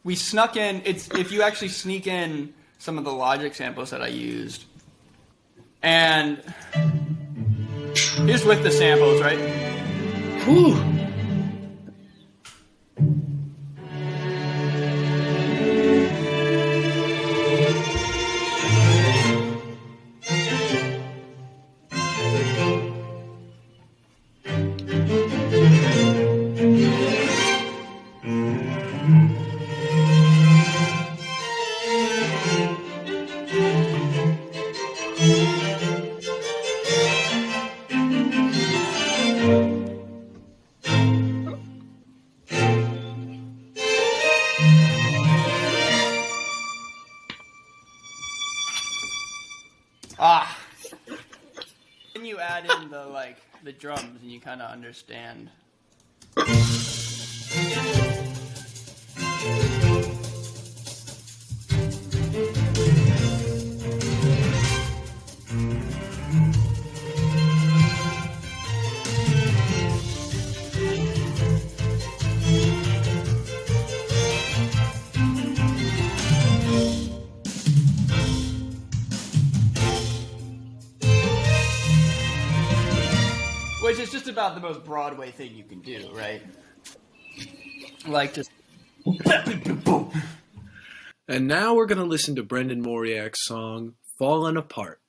We snuck in, if you actually sneak in some of the Logic samples that I used, and here's with the samples, right? Whew. Then you add in the drums and you kind of understand. Which is just about the most Broadway thing you can do, right? Like just... And now we're going to listen to Brendan Mauriac's song, Fallen Apart.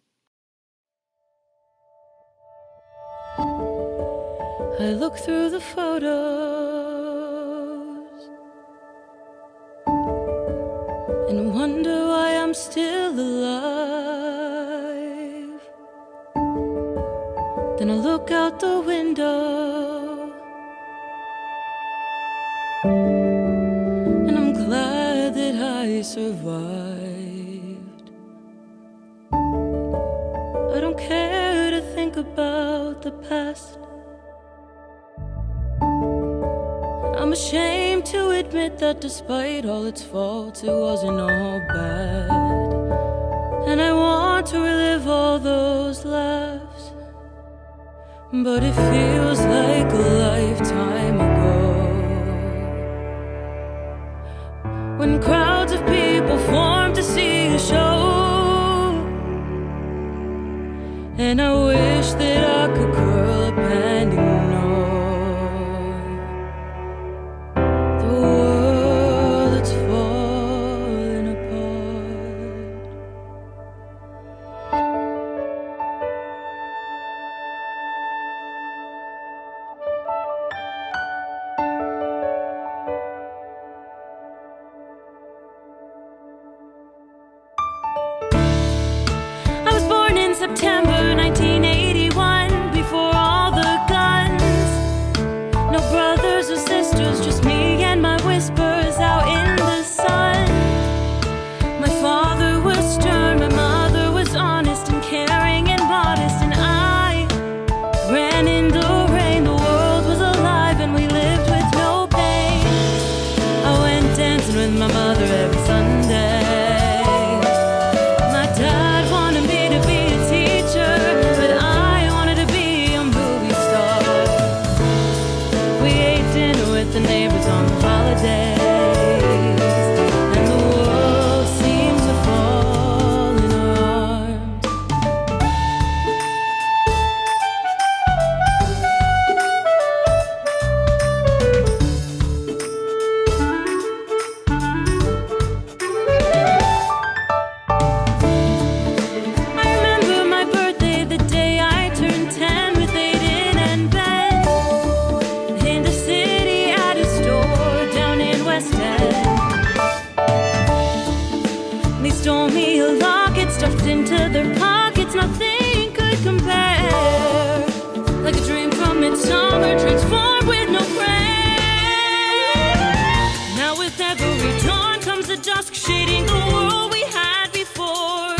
I look through the photos and wonder why I'm still alive. Then I look out the window, and I'm glad that I survived. I don't care to think about the past. I'm ashamed to admit that despite all its faults, it wasn't all bad. And I want to relive all those laughs, but it feels like a lifetime ago, when crowds of people form to see a show. And I wish that I could curl up and ignore the world that's falling apart. I was born in September 1981, before all the guns. No brothers or sisters, just me and my whispers out in the sun. My father was stern, my mother was honest and caring and modest, and I ran in the rain. The world was alive and we lived with no pain. I went dancing with my mother every Sunday. My dad wanted me to be a teacher, but I wanted to be a movie star. We ate dinner with the neighbors on the holidays, and the world seemed to fall in our arms. I remember my birthday, the day I turned 10, with Aiden and Ben. In the city at a store down in West End. They stole me a locket stuffed into their pockets. Nothing could compare. Like a dream from midsummer, transformed with no prayer. Now with every dawn comes the dusk, shading the world we had before.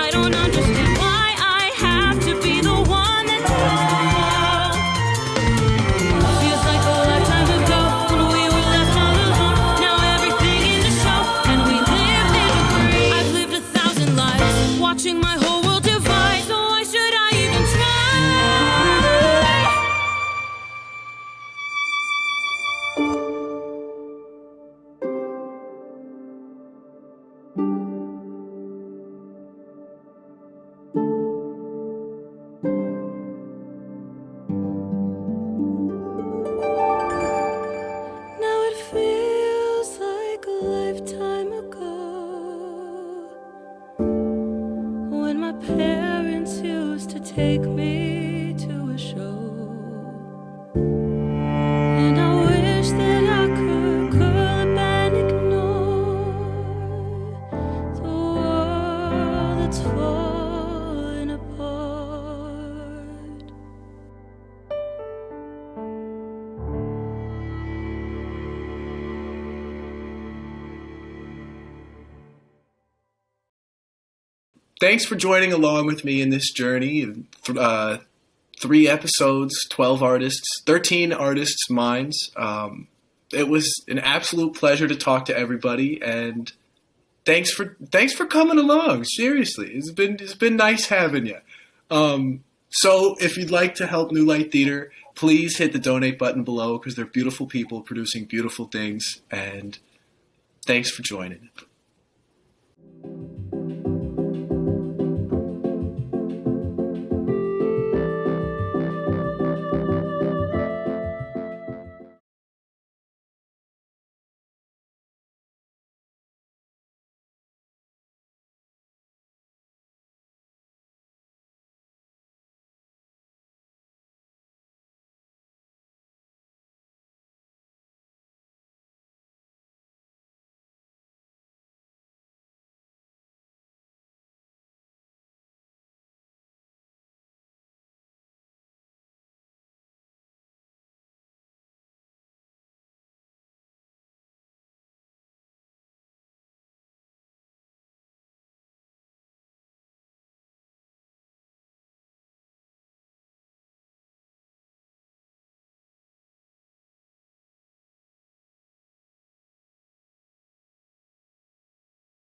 I don't understand why I have to be the one that takes the fall. Feels like a lifetime ago when we were left all alone. Now everything is a show and we live in a dream. I've lived 1,000 lives, watching my whole world divide. So why should I even try? Now it feels like a lifetime ago, when my parents used to take me to a show. And I wish that I could curl up and ignore the world that's falling apart. Thanks for joining along with me in this journey. 3 episodes, 12 artists, 13 artists' minds. It was an absolute pleasure to talk to everybody, and thanks for coming along. Seriously, it's been nice having you. So if you'd like to help New Light Theater, please hit the donate button below, because they're beautiful people producing beautiful things. And thanks for joining.